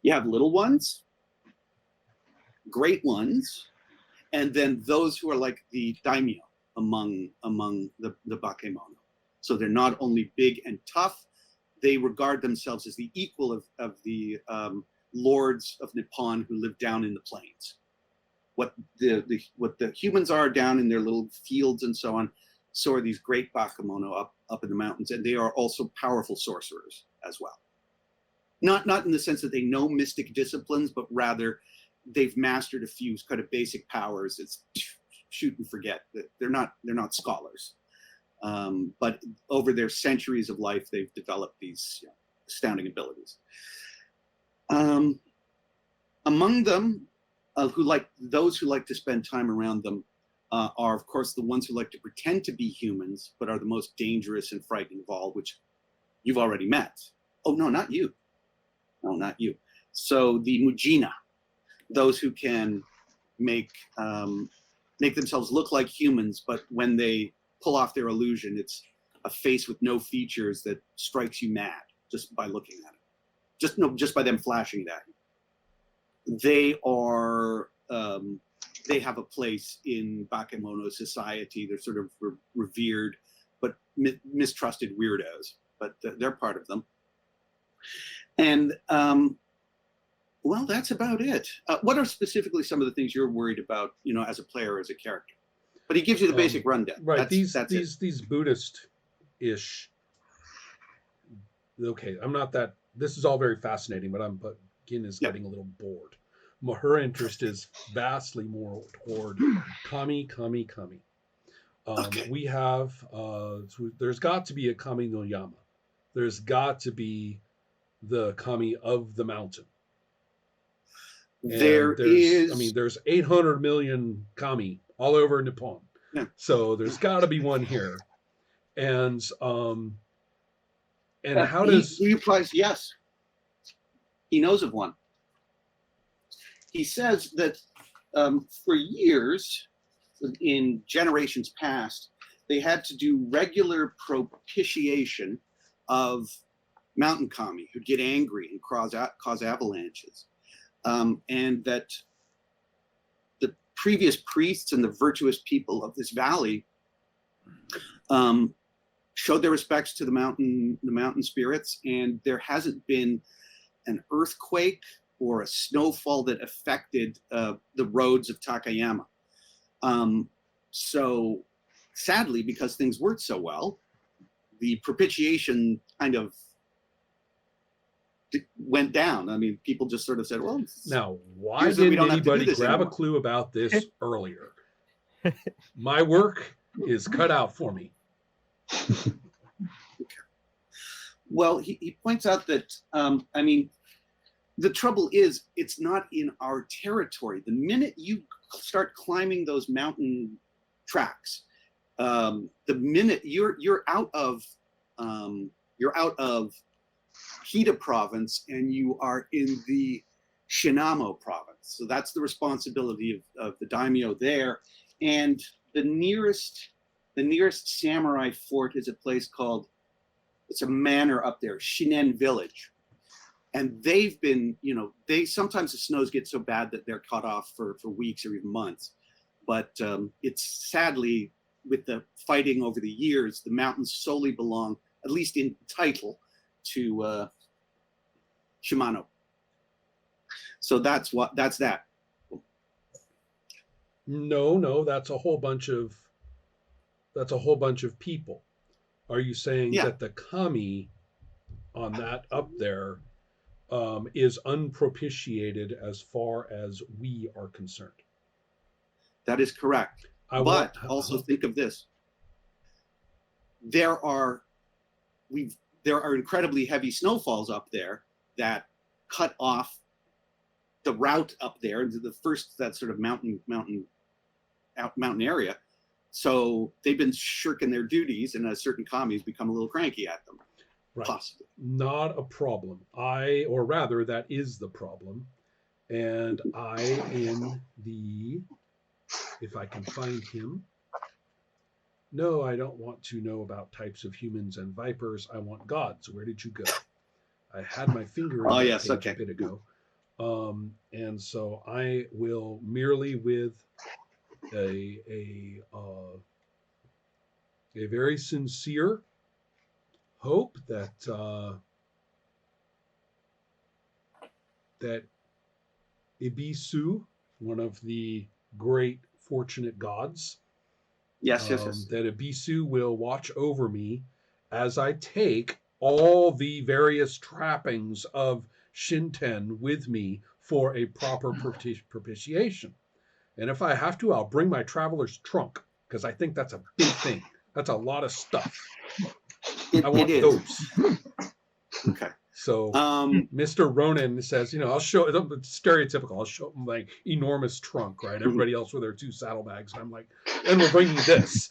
You have little ones, great ones, and then those who are like the daimyo among the bakemono. So they're not only big and tough, they regard themselves as the equal of the lords of Nippon who live down in the plains. What the humans are down in their little fields and so on, so are these great bakemono up in the mountains, and they are also powerful sorcerers as well. Not in the sense that they know mystic disciplines, but rather they've mastered a few kind of basic powers. It's shoot and forget. They're not scholars, but over their centuries of life, they've developed these astounding abilities. Among them, those who like to spend time around them are, of course, the ones who like to pretend to be humans, but are the most dangerous and frightening of all, which you've already met. Oh, no, not you. No, not you. So the Mujina, those who can make themselves look like humans, but when they pull off their illusion, it's a face with no features that strikes you mad just by looking at it. Just by them flashing it at you. They are they have a place in bakemono society. They're sort of revered, but mistrusted weirdos. But they're part of them. And well, that's about it. What are specifically some of the things you're worried about, as a player or as a character? But he gives you the basic rundown. Right. These Buddhist-ish. Okay, I'm not that. This is all very fascinating, but Gin is getting a little bored. Her interest is vastly more toward kami. Okay. We have there's got to be a kami no yama. There's got to be the kami of the mountain. There's 800 million kami all over Nippon. Yeah. So there's got to be one here. And how does he replies? Yes, he knows of one. He says that for years, in generations past, they had to do regular propitiation of mountain kami who'd get angry and cause avalanches, and that the previous priests and the virtuous people of this valley showed their respects to the mountain spirits, and there hasn't been an earthquake or a snowfall that affected the roads of Takayama. So sadly, because things worked so well, the propitiation kind of went down. I mean, people just sort of said, well, now, why didn't anybody grab a clue about this earlier? My work is cut out for me. Okay. Well, he points out that, the trouble is, it's not in our territory. The minute you start climbing those mountain tracks, the minute you're out of Hida province and you are in the Shinamo province. So that's the responsibility of the daimyo there. And the nearest samurai fort is a place called, it's a manor up there, Shinen Village. And they've been, sometimes the snows get so bad that they're cut off for weeks or even months. But it's sadly, with the fighting over the years, the mountains solely belong, at least in title, to Shimano. So that's that. No, that's a whole bunch of people. Are you saying that the kami on that up there is unpropitiated as far as we are concerned? That is correct. But also think of this. There are incredibly heavy snowfalls up there that cut off the route up there into that sort of mountain area. So they've been shirking their duties, and a certain kami's become a little cranky at them. Right. Possibly. Not a problem. Or rather, that is the problem. And if I can find him. No, I don't want to know about types of humans and vipers. I want gods. Where did you go? I had my finger in the page a bit ago. And so I will merely with a a uh, a very sincere hope that Ibisu, one of the great fortunate gods, Yes, yes, yes. that Ibisu will watch over me as I take all the various trappings of Shinten with me for a proper propitiation. And if I have to, I'll bring my traveler's trunk because I think that's a big thing. That's a lot of stuff. I It want is. those. Okay. So Mr. Ronan says, I'll show it's stereotypical. I'll show him like enormous trunk, right? Everybody else with their 2 saddlebags. And I'm like, and we're bringing this.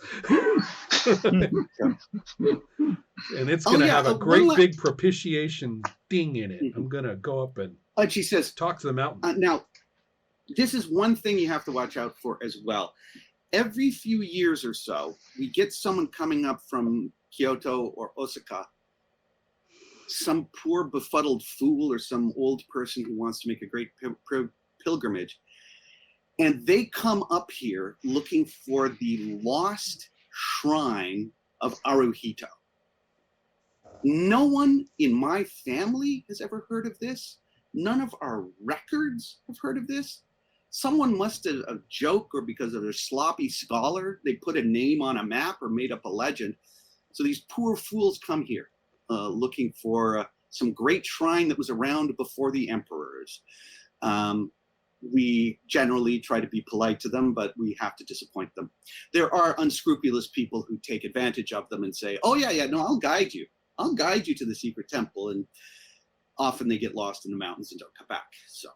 And it's going to have a great big propitiation thing in it. I'm going to go up and she says, talk to the mountain. Now, this is one thing you have to watch out for as well. Every few years or so, we get someone coming up from Kyoto or Osaka, some poor befuddled fool or some old person who wants to make a great pilgrimage. And they come up here looking for the lost shrine of Aruhito. No one in my family has ever heard of this. None of our records have heard of this. Someone must have a joke, or because of their sloppy scholar, they put a name on a map or made up a legend. So these poor fools come here looking for some great shrine that was around before the emperors. We generally try to be polite to them, but we have to disappoint them. There are unscrupulous people who take advantage of them and say, oh, yeah, no, I'll guide you. I'll guide you to the secret temple. And often they get lost in the mountains and don't come back. So,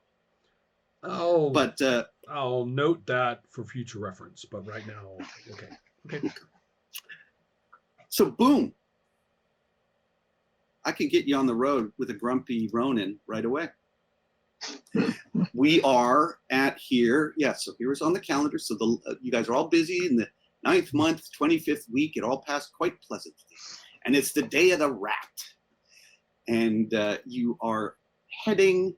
I'll note that for future reference. But right now, okay. So, boom. I can get you on the road with a grumpy Ronin right away. We are at here. Yeah, so here's on the calendar. So you guys are all busy in the 9th month, 25th week. It all passed quite pleasantly. And it's the day of the rat. And you are heading,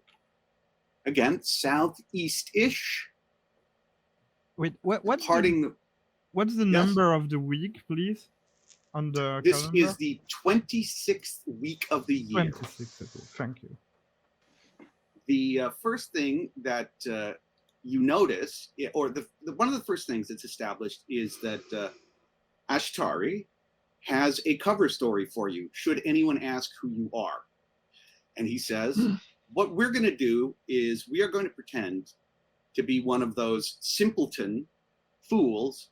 again, southeast-ish. Wait, what's the number of the week, please? On the this calendar? Is the 26th week of the year. 26th. Thank you. The first thing that you notice, or one of the first things that's established, is that Ashtari has a cover story for you, should anyone ask who you are. And he says, what we're going to do is we are going to pretend to be one of those simpleton fools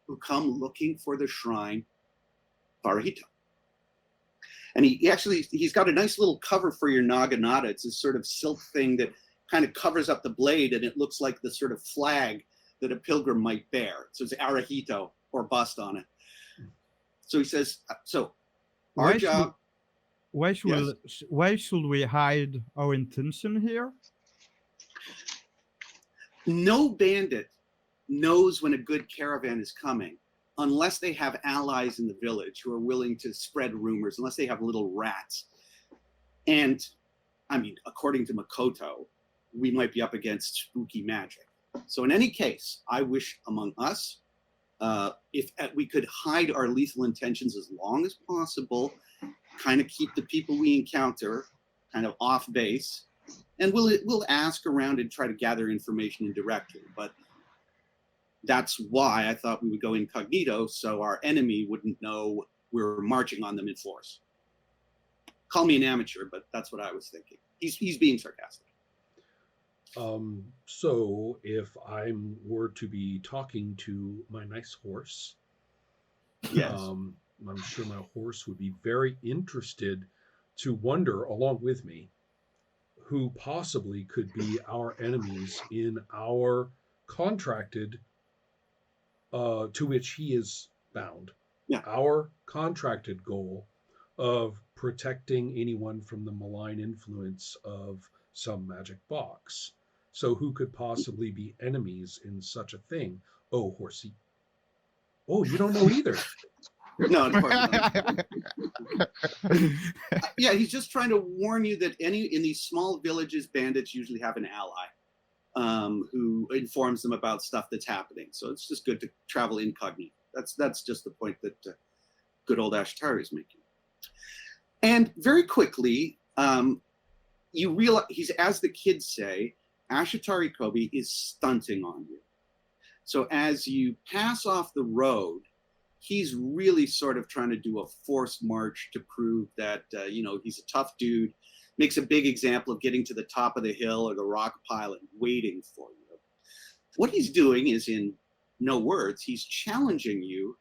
who come looking for the shrine Farahito. And he's got a nice little cover for your naginata. It's this sort of silk thing that kind of covers up the blade, and it looks like the sort of flag that a pilgrim might bear. So it's Arahito or bust on it. So he says, so our job. Why should we hide our intention here? No bandit knows when a good caravan is coming unless they have allies in the village who are willing to spread rumors, unless they have little rats. And I mean, according to Makoto, we might be up against spooky magic. So in any case, I wish among us, if we could hide our lethal intentions as long as possible, kind of keep the people we encounter kind of off base, and we'll ask around and try to gather information indirectly. But that's why I thought we would go incognito, so our enemy wouldn't know we're marching on them in force. Call me an amateur, but that's what I was thinking. He's being sarcastic. So if I were to be talking to my nice horse, yes, I'm sure my horse would be very interested to wonder along with me who possibly could be our enemies in our contracted, to which he is bound. Yeah. Our contracted goal of protecting anyone from the malign influence of some magic box. So who could possibly be enemies in such a thing? Oh, horsey. Oh, you don't know either. No, of course not. Yeah, he's just trying to warn you that in these small villages, bandits usually have an ally who informs them about stuff that's happening. So it's just good to travel incognito. That's just the point that good old Ashtari is making. And very quickly, you realize he's, as the kids say, Ashatari Kobe is stunting on you. So as you pass off the road, he's really sort of trying to do a forced march to prove that, he's a tough dude, makes a big example of getting to the top of the hill or the rock pile and waiting for you. What he's doing is, in no words, he's challenging you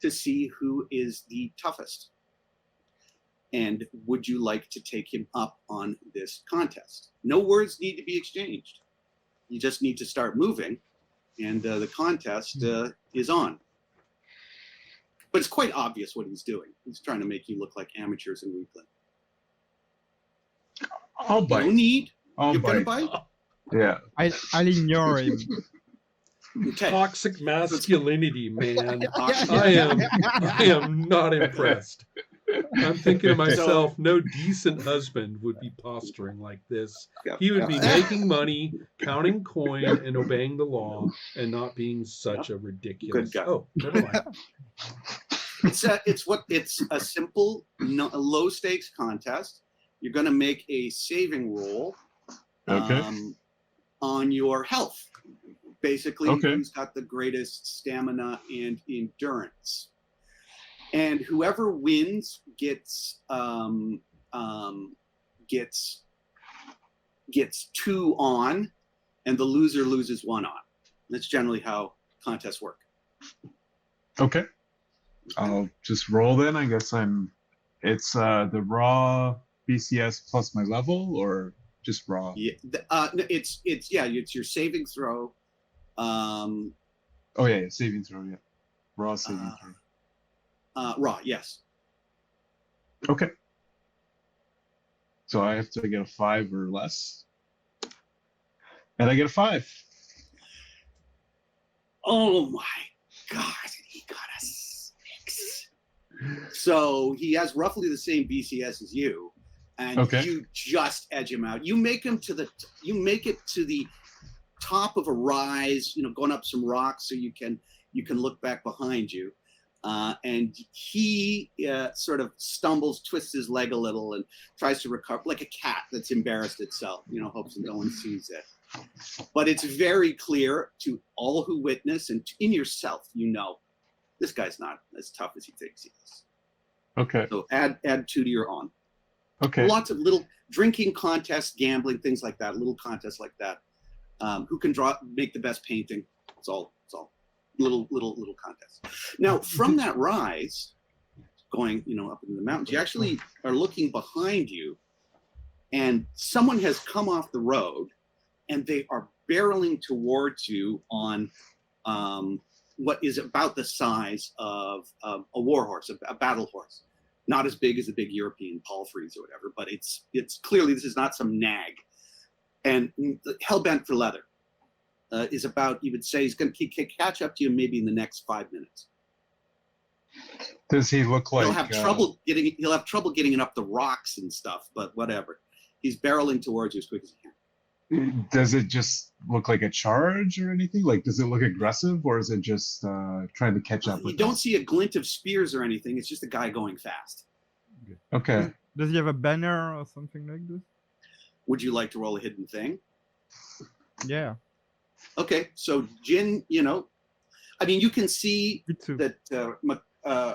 to see who is the toughest. And would you like to take him up on this contest? No words need to be exchanged. You just need to start moving, and the contest is on. But it's quite obvious what he's doing. He's trying to make you look like amateurs and weakling. I'll bite. No need. I'll You're gonna bite. bite? Yeah. I'll ignore him. Okay. Toxic masculinity, man. I am not impressed. I'm thinking to myself, no decent husband would be posturing like this. He would be making money, counting coin, and obeying the law, and not being such a ridiculous. Good guy. Oh, never mind. It's a simple, low stakes contest. You're going to make a saving roll on your health. Basically, who's got the greatest stamina and endurance. And whoever wins gets 2 on, and the loser loses 1 on. That's generally how contests work. Okay. I'll just roll then. I guess it's the raw BCS plus my level, or just raw? Yeah, it's your saving throw. Oh yeah, saving throw. Yeah, raw saving throw. Raw, yes. Okay. So I have to get a 5 or less, and I get a 5. Oh my God, he got a 6. So he has roughly the same BCS as you, and you just edge him out. You make it to the top of a rise, going up some rocks, so you can look back behind you. And he sort of stumbles, twists his leg a little, and tries to recover, like a cat that's embarrassed itself, hopes that no one sees it. But it's very clear to all who witness, and in yourself, this guy's not as tough as he thinks he is. Okay. So add 2 to your on. Okay. Lots of little drinking contests, gambling, things like that, little contests like that. Who can make the best painting? It's all. Little contests. Now, from that rise, going up into the mountains, you actually are looking behind you, and someone has come off the road, and they are barreling towards you on what is about the size of a war horse, a battle horse. Not as big as a big European palfreys or whatever, but it's clearly this is not some nag, and hell bent for leather. Is about, you would say, he's going to catch up to you maybe in the next 5 minutes. Does he look like he'll have trouble getting up the rocks and stuff, but whatever. He's barreling towards you as quick as he can. Does it just look like a charge or anything? Like, does it look aggressive, or is it just trying to catch up? You don't see a glint of spears or anything. It's just a guy going fast. Okay. Does he have a banner or something like this? Would you like to roll a hidden thing? Yeah. Okay, so Jin, you can see that.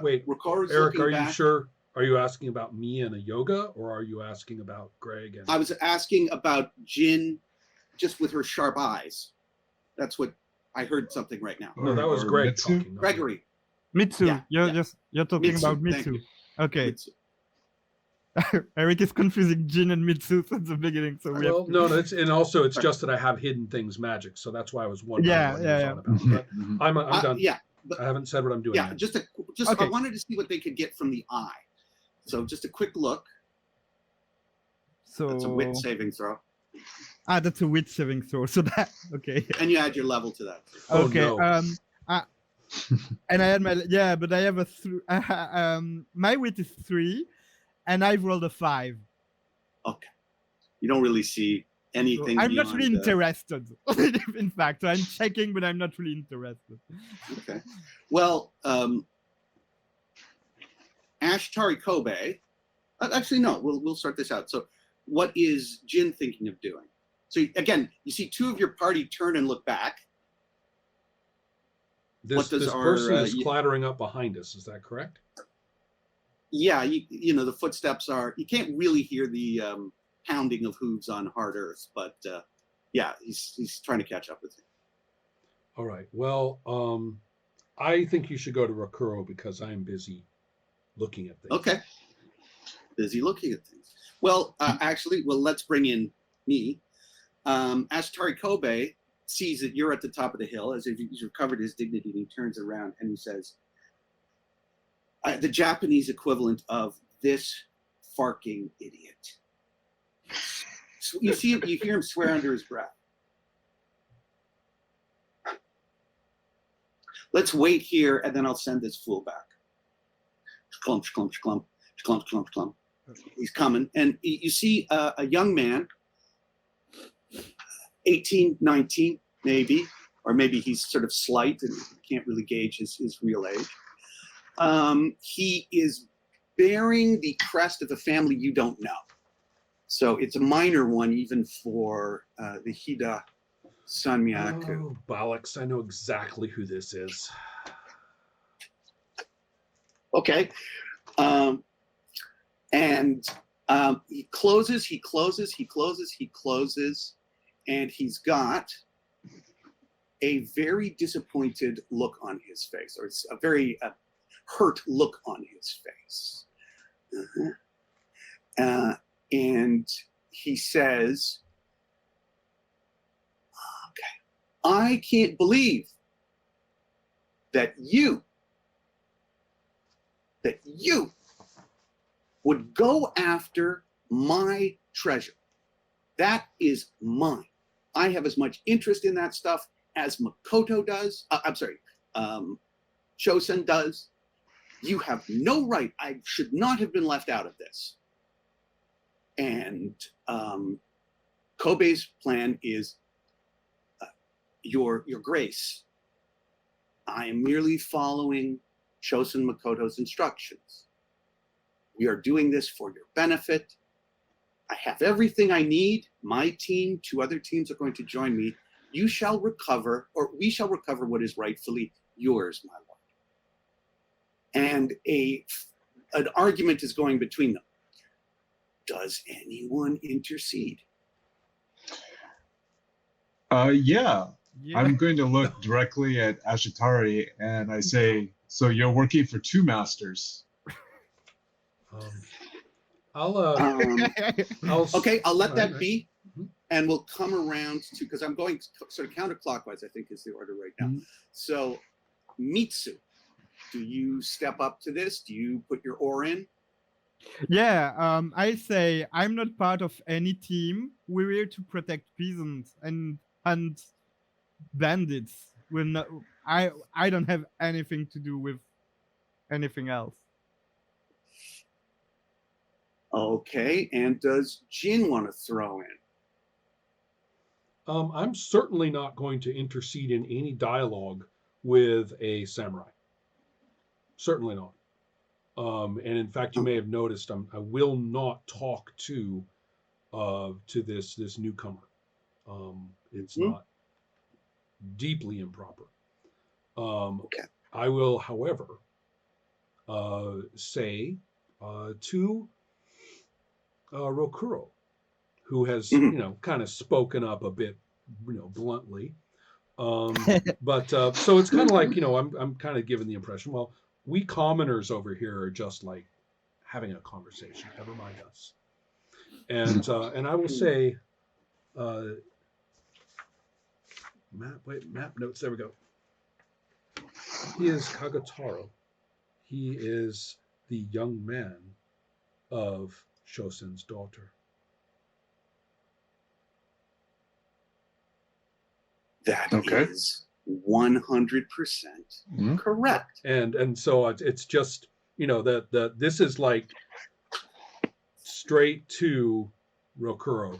Wait, Ricard's Eric, are back. you sure? Are you asking about me and a yoga, or are you asking about Greg? I was asking about Jin, just with her sharp eyes. That's what I heard. Something right now. No, that was Greg Mitsu? talking. Gregory. Mitsu. Yeah, You're talking Mitsu, about thank Mitsu. you. Okay. Mitsu. Eric is confusing Jin and Mitsu since the beginning, so we Well, no, it's just that I have hidden things magic, so that's why I was wondering what he was on about. But I'm done. Yeah, but I haven't said what I'm doing. yeah, yet. just Okay. I wanted to see what they could get from the eye. So just a quick look. So That's a wit saving throw, that's a wit saving throw. So that okay. and you add your level to that. Oh, Okay. no. And I had but I have my wit is 3, and I've rolled a 5. Okay. You don't really see anything. I'm not really interested. In fact, so I'm checking, but I'm not really interested. Okay. Well, Ashtari Kobe. Actually, no. We'll start this out. So, what is Jin thinking of doing? So again, you see 2 of your party turn and look back. This person is clattering up behind us. Is that correct? Yeah, you know the footsteps are. You can't really hear the pounding of hooves on hard earth, but yeah, he's trying to catch up with you. All right. Well, I think you should go to Rakuro because I'm busy looking at things. Okay. Busy looking at things. Well, actually, let's bring in me. Ashtari Kobe sees that you're at the top of the hill, as if he's recovered his dignity, and he turns around and he says, the Japanese equivalent of this farking idiot. You hear him swear under his breath. Let's wait here, and then I'll send this fool back. Clump, clump, clump, clump, clump, clump. He's coming, and you see a young man, 18, 19, maybe, or maybe he's sort of slight and can't really gauge his real age. He is bearing the crest of a family you don't know. So it's a minor one, even for the Hida Sanmyaku. Oh, bollocks. I know exactly who this is. Okay. And he closes, and he's got a very disappointed look on his face, or a very hurt look on his face. And he says, okay, I can't believe that you would go after my treasure. That is mine. I have as much interest in that stuff as Makoto does. Chosen does. You have no right. I should not have been left out of this. And Kobe's plan is, Your Grace, I am merely following Chosen Makoto's instructions. We are doing this for your benefit. I have everything I need. My team, 2 other teams are going to join me. You shall recover, or we shall recover what is rightfully yours, my lord. And an argument is going between them. Does anyone intercede? Yeah. I'm going to look directly at Ashitari and I say, so you're working for 2 masters. Okay, I'll let that be, and we'll come around to, because I'm going sort of counterclockwise, I think is the order right now. So, Mitsu, do you step up to this? Do you put your oar in? Yeah, I say I'm not part of any team. We're here to protect peasants and bandits. We're not. I don't have anything to do with anything else. Okay, and does Jin want to throw in? I'm certainly not going to intercede in any dialogue with a samurai. Certainly not. And in fact, you may have noticed I will not talk to this newcomer. It's not deeply improper. Okay. I will, however, say to Rokuro, who has kind of spoken up a bit, bluntly. But so it's kind of like I'm kind of given the impression, well, we commoners over here are just like having a conversation. Never mind us. And I will say, map notes. There we go. He is Kagataro. He is the young man of Shosen's daughter. That is 100% correct. And so it's just, you know, that this is like straight to Rokuro.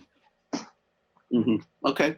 Okay.